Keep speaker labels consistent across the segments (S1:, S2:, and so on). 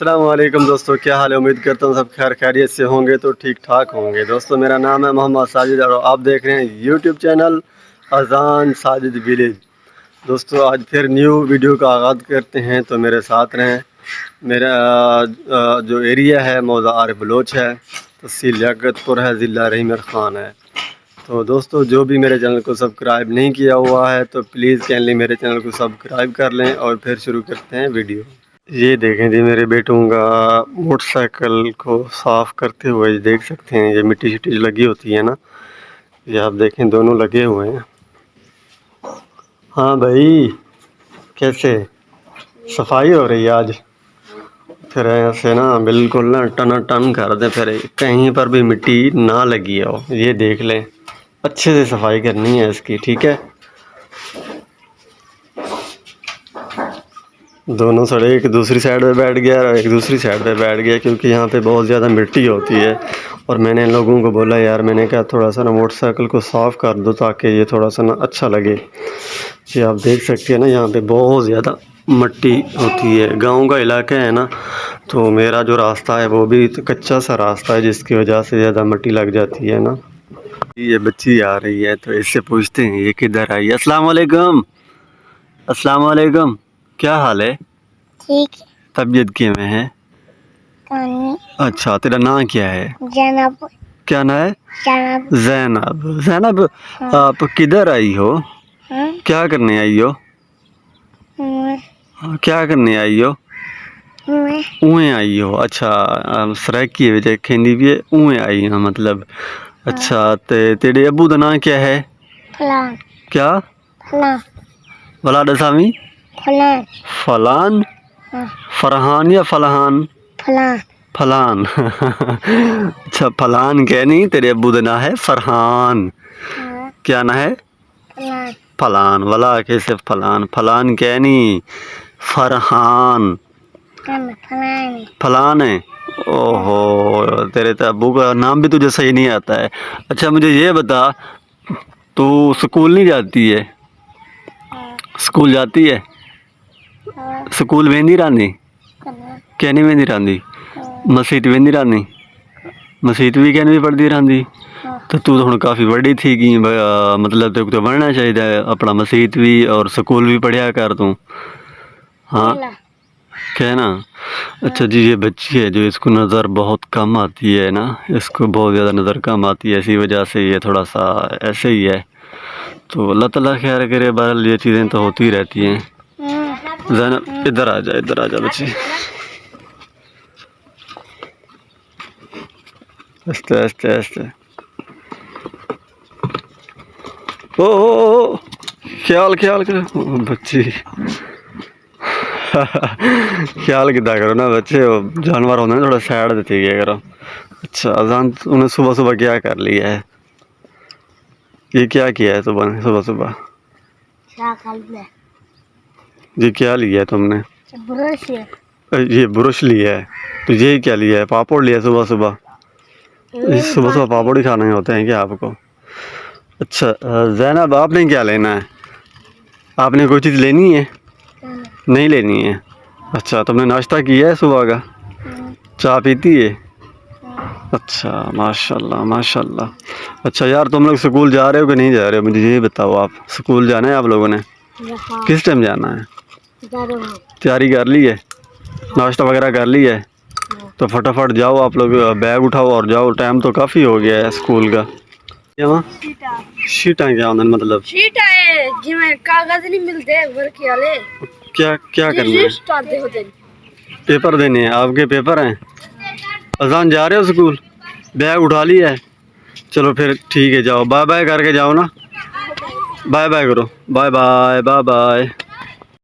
S1: अस्सलाम वालेकुम दोस्तों, क्या हाल है। उम्मीद करता हूँ सब खैर खैरियत से होंगे तो ठीक ठाक होंगे। दोस्तों मेरा नाम है मोहम्मद साजिद और आप देख रहे हैं यूट्यूब चैनल अजान साजिद विलेज। दोस्तों आज फिर न्यू वीडियो का आगाज़ करते हैं, तो मेरे साथ रहें। मेरा जो एरिया है मौज़ा आर बलोच है, तहसील लियाकतपुर है, ज़िला रहीमर ख़ान है। तो दोस्तों जो भी मेरे चैनल को सब्सक्राइब नहीं किया हुआ है तो प्लीज़ काइंडली मेरे चैनल को सब्सक्राइब कर लें और फिर शुरू करते हैं वीडियो। ये देखें जी, मेरे बेटों का मोटरसाइकिल को साफ़ करते हुए देख सकते हैं। ये मिट्टी शिट्टी लगी होती है ना, ये आप देखें दोनों लगे हुए हैं। हाँ भाई, कैसे सफाई हो रही है आज। फिर ऐसे ना बिल्कुल ना टना टन कर दें, फिर कहीं पर भी मिट्टी ना लगी हो, ये देख लें। अच्छे से सफाई करनी है इसकी, ठीक है। दोनों सड़े एक दूसरी साइड पे बैठ गया और एक दूसरी साइड पे बैठ गया, क्योंकि यहाँ पे बहुत ज़्यादा मिट्टी होती है। और मैंने लोगों को बोला यार, मैंने कहा थोड़ा सा ना मोटरसाइकिल को साफ़ कर दो ताकि ये थोड़ा सा ना अच्छा लगे। ये आप देख सकते हैं ना, यहाँ पे बहुत ज़्यादा मिट्टी होती है। गांव का इलाका है ना, तो मेरा जो रास्ता है वो भी तो कच्चा सा रास्ता है, जिसकी वजह से ज़्यादा मिट्टी लग जाती है ना। ये बच्ची आ रही है तो इससे पूछते हैं ये किधर आई है। अस्सलाम वालेकुम। अस्सलाम वालेकुम, क्या हाल है।
S2: ठीक है।
S1: तबीयत किमें है। अच्छा, तेरा नाम क्या है।
S2: जैनब।
S1: क्या नाम है।
S2: जैनब।
S1: जैनब। जैनब,
S2: हाँ।
S1: आप किधर आई हो।
S2: हाँ?
S1: क्या करने आई हो। क्या करने आई हो। उए आई हो। अच्छा, सराइक की वजह खेंदी भी है, उए आई हो मतलब। अच्छा, ते तेरे अबू का नाम क्या है।
S2: फलान।
S1: क्या।
S2: फलान।
S1: भला दसामी।
S2: फलान।
S1: फलान।
S2: हाँ।
S1: फरहान या फलहान।
S2: फलान।
S1: फलान। अच्छा, फलान क्या नहीं, तेरे अब्बू का नाम है फरहान।
S2: हाँ।
S1: क्या ना है।
S2: फलान।
S1: फलान वाला कैसे फलान। फलान क्या नहीं, फरहान।
S2: फलान।
S1: फलान है। ओहो, तेरे तो अब्बू का नाम भी तुझे सही नहीं आता है। अच्छा मुझे ये बता, तू स्कूल नहीं जाती है। स्कूल जाती है। स्कूल वेंदी रानी। क्या नहीं वेंदी रानी। मसीत वेंदी रानी। मसीत भी कहने भी पढ़ती रहती। तो तू तो हूँ काफ़ी बड़ी थी कि मतलब तेरे को तो बढ़ना चाहिए अपना मसीत भी और स्कूल भी पढ़िया कर तू। हाँ, क्या ना। अच्छा जी, ये बच्ची है जो इसको नज़र बहुत कम आती है ना, इसको बहुत ज़्यादा नज़र कम आती है, इसी वजह से ये थोड़ा सा ऐसे ही है। तो अल्लाह ताला खैर करे, बहरहाल ये चीज़ें तो होती ही रहती हैं। ज़ैनब इधर आ जा, इधर आ जा बच्ची। आस्ते आस्ते आस्ते। ओ ख्याल ख्याल कर बच्ची। ख्याल किदा करो ना बच्चे, वो जानवर होते हैं थोड़ा साइड देते गया करो। अच्छा, अजान उन्हें सुबह सुबह क्या कर लिया है। ये क्या किया है सुबह सुबह सुबह। ये क्या लिया है तुमने।
S2: ब्रश है।
S1: ये ब्रश लिया है। तो ये क्या लिया है, पापड़ लिया है सुबह सुबह। सुबह सुबह पापड़ ही खाने होते हैं क्या आपको। अच्छा जैनब, आपने क्या लेना है। आपने कोई चीज़ लेनी है। नहीं लेनी है। अच्छा, तुमने नाश्ता किया है सुबह का। चाय पीती है। अच्छा, माशाल्लाह माशाल्लाह। अच्छा यार, तुम लोग स्कूल जा रहे हो कि नहीं जा रहे हो, मुझे ये बताओ। आप स्कूल जाना है आप लोगों ने। किस टाइम जाना है। तैयारी कर ली है, नाश्ता वगैरह कर ली है। तो फटाफट जाओ आप लोग, बैग उठाओ और जाओ, टाइम तो काफ़ी हो गया है स्कूल का। क्या शीटा क्या होता है मतलब।
S2: शीटा है जिसमें कागज नहीं मिलते वर्क वाले।
S1: क्या क्या करना है। पेपर देने हैं आपके, पेपर हैं। अजान जा रहे हो स्कूल, बैग उठा लिया है। चलो फिर ठीक है, जाओ बाय बाय करके जाओ ना। बाय बाय करो, बाय बाय बाय बाय।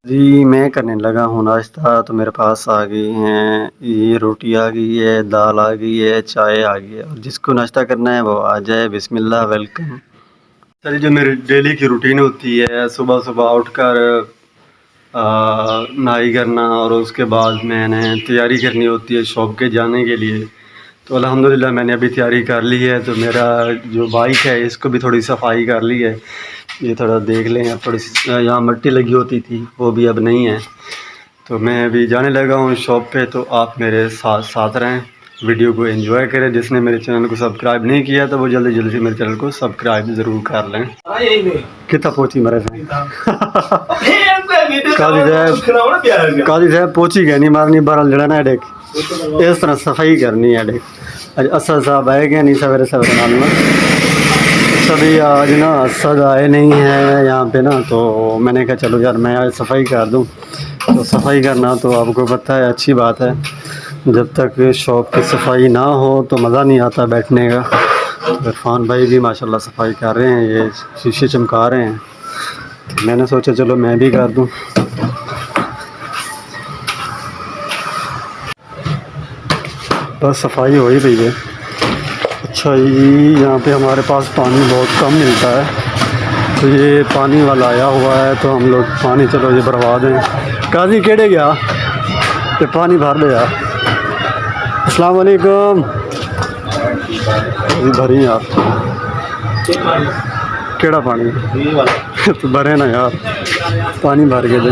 S1: जी मैं करने लगा हूँ नाश्ता, तो मेरे पास आ गई हैं ये रोटी आ गई है, दाल आ गई है, चाय आ गई है। और जिसको नाश्ता करना है वो आ जाए, बिस्मिल्लाह वेलकम। चलिए, जो मेरी डेली की रूटीन होती है, सुबह सुबह उठकर नहाई करना और उसके बाद मैंने तैयारी करनी होती है शॉप के जाने के लिए। तो अल्हम्दुलिल्लाह मैंने अभी तैयारी कर ली है। तो मेरा जो बाइक है इसको भी थोड़ी सफाई कर ली है। ये थोड़ा देख लें, अब थोड़ी सी यहाँ मिट्टी लगी होती थी, वो भी अब नहीं है। तो मैं अभी जाने लगा हूँ शॉप पे, तो आप मेरे साथ साथ रहें, वीडियो को एंजॉय करें। जिसने मेरे चैनल को सब्सक्राइब नहीं किया तो वो जल्दी जल्दी से मेरे चैनल को सब्सक्राइब ज़रूर कर लें। कितना पोची मरे थे काली साहब पोची कहनी मारनी बारह लड़ा ना डेक इस तरह सफाई करनी है डेक। अज असद साहब आए गए नहीं सवेरे सवेरे नाल में सभी आज ना असद आए नहीं है यहाँ पे ना, तो मैंने कहा चलो यार मैं आज सफाई कर दूँ। तो सफाई करना तो आपको पता है अच्छी बात है, जब तक शॉप की सफाई ना हो तो मज़ा नहीं आता बैठने का। इरफान भाई भी माशाल्लाह सफाई कर रहे हैं, ये शीशे चमका रहे हैं, तो मैंने सोचा चलो मैं भी कर दूं। बस सफाई हो ही रही है। अच्छा जी, यहाँ पे हमारे पास पानी बहुत कम मिलता है, तो ये पानी वाला आया हुआ है, तो हम लोग पानी चलो ये भरवा दें। काजी केड़े गया ये पानी भर दे यार। अस्सलाम वालेकुम जी, भरी यार केड़ा पानी तो भरे ना यार, पानी भर के दे।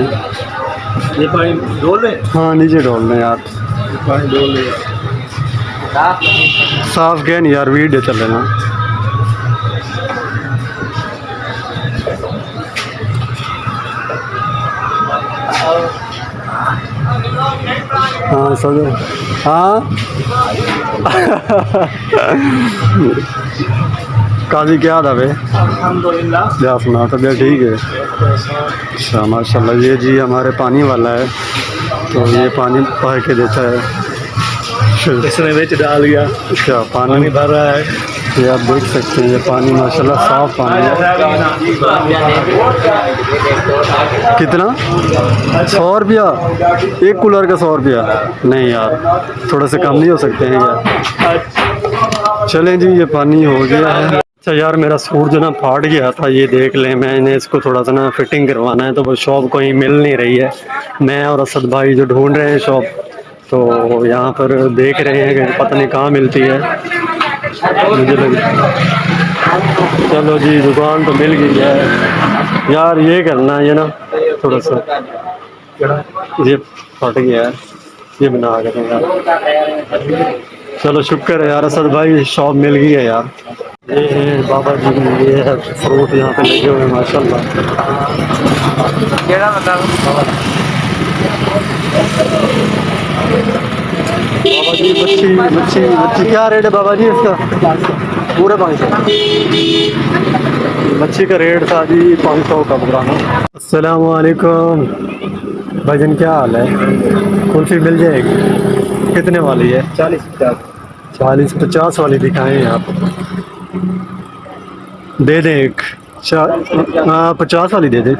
S3: ये पानी डोल ले।
S1: हाँ नीचे डोल दें यार,
S3: पानी डोल ले।
S1: साफ क्या नहीं यार, वीडियो चल रहे ना। हाँ समझो। हाँ काजी क्या था भाई?
S3: अल्हम्दुलिल्लाह।
S1: क्या सुना, तबीयत ठीक है? अच्छा माशाल्लाह। ये जी हमारे पानी वाला है, तो ये पानी भर के देता है।
S3: इसने बेच डाल दिया,
S1: अच्छा
S3: पानी भर रहा है।
S1: ये आप देख सकते हैं, ये पानी माशाल्लाह साफ़ पानी है। कितना? 100 रुपया एक कूलर का? 100 रुपया नहीं यार, थोड़ा से कम नहीं हो सकते हैं यार? चलें जी, ये पानी हो गया है। अच्छा यार, मेरा सूट जो ना फाट गया था, ये देख लें, मैंने इसको थोड़ा सा ना फिटिंग करवाना है, तो वो शॉप कहीं मिल नहीं रही है। मैं और असद भाई जो ढूंढ रहे हैं शॉप, तो यहाँ पर देख रहे हैं कि पता नहीं कहाँ मिलती है। मुझे लग चलो जी, दुकान तो मिल गई है यार। ये करना है ये ना थोड़ा सा, ये फट गया है, ये बना कर यार। चलो शुक्र है यार, असद भाई शॉप मिल गई है यार। ये है बाबा जी, ये है फ्रूट यहाँ पे लगे हुए हैं माशाल्लाह। बाबा जी मच्छी मच्छी मच्छी क्या रेट है बाबा जी इसका? पूरे 500 मच्छी का रेट था जी, 500 का पूरा। अस्सलाम वालेकुम भाईजान, क्या हाल है? कुल्फी मिल जाएगी? कितने वाली है? 40-50 वाली दिखाएं आप, दे दें एक। 50 वाली दे दें।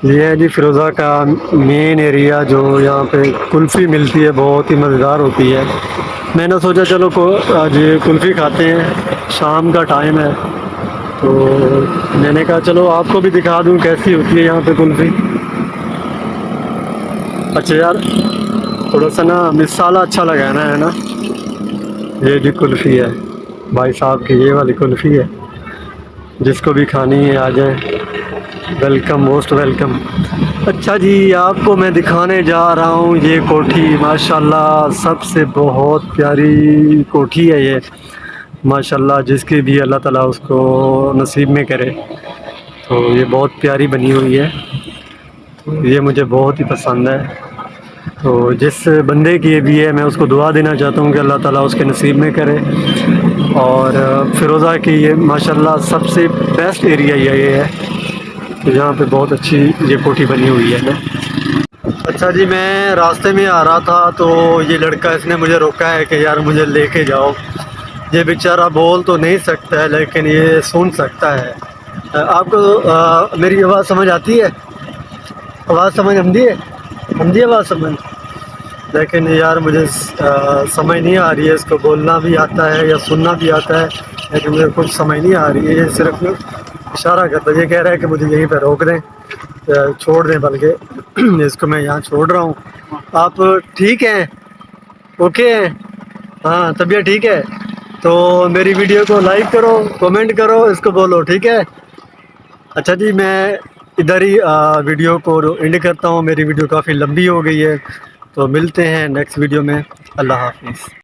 S1: ये है जी फिरोज़ा का मेन एरिया, जो यहाँ पे कुल्फ़ी मिलती है, बहुत ही मज़ेदार होती है। मैंने सोचा चलो आज कुल्फ़ी खाते हैं, शाम का टाइम है, तो मैंने कहा चलो आपको भी दिखा दूँ कैसी होती है यहाँ पे कुल्फ़ी। अच्छा यार, थोड़ा सा ना मिसाला अच्छा लगाना है ना। ये जी कुल्फ़ी है भाई साहब की, ये वाली कुल्फ़ी है, जिसको भी खानी है आ जाए, वेलकम, मोस्ट वेलकम। अच्छा जी, आपको मैं दिखाने जा रहा हूँ ये कोठी, माशाल्लाह सबसे बहुत प्यारी कोठी है ये माशाल्लाह, जिसकी भी अल्लाह ताला उसको नसीब में करे। तो ये बहुत प्यारी बनी हुई है, तो ये मुझे बहुत ही पसंद है। तो जिस बंदे की ये भी है, मैं उसको दुआ देना चाहता हूँ कि अल्लाह ताला उसके नसीब में करे। और फिरोज़ा की ये माशाल्लाह सबसे बेस्ट एरिया ये है, तो यहाँ पे बहुत अच्छी ये कोठी बनी हुई है। अच्छा जी, मैं रास्ते में आ रहा था, तो ये लड़का इसने मुझे रोका है कि यार मुझे लेके जाओ। ये बेचारा बोल तो नहीं सकता है, लेकिन ये सुन सकता है। आपको मेरी आवाज़ समझ आती है? आवाज़ समझ आती है? आवाज़ समझ, लेकिन यार मुझे समझ नहीं आ रही है। इसको बोलना भी आता है या सुनना भी आता है, लेकिन मुझे कुछ समझ नहीं आ रही है। ये सिर्फ इशारा करता है, ये कह रहा है कि मुझे यहीं पर रोक दें, छोड़ दें, बल्कि इसको मैं यहाँ छोड़ रहा हूँ। आप ठीक हैं? ओके हैं? हाँ, तबीयत ठीक है? तो मेरी वीडियो को लाइक करो, कमेंट करो, इसको बोलो ठीक है। अच्छा जी, मैं इधर ही वीडियो को एंड करता हूँ। मेरी वीडियो काफ़ी लंबी हो गई है, तो मिलते हैं नेक्स्ट वीडियो में। अल्लाह हाफिज़।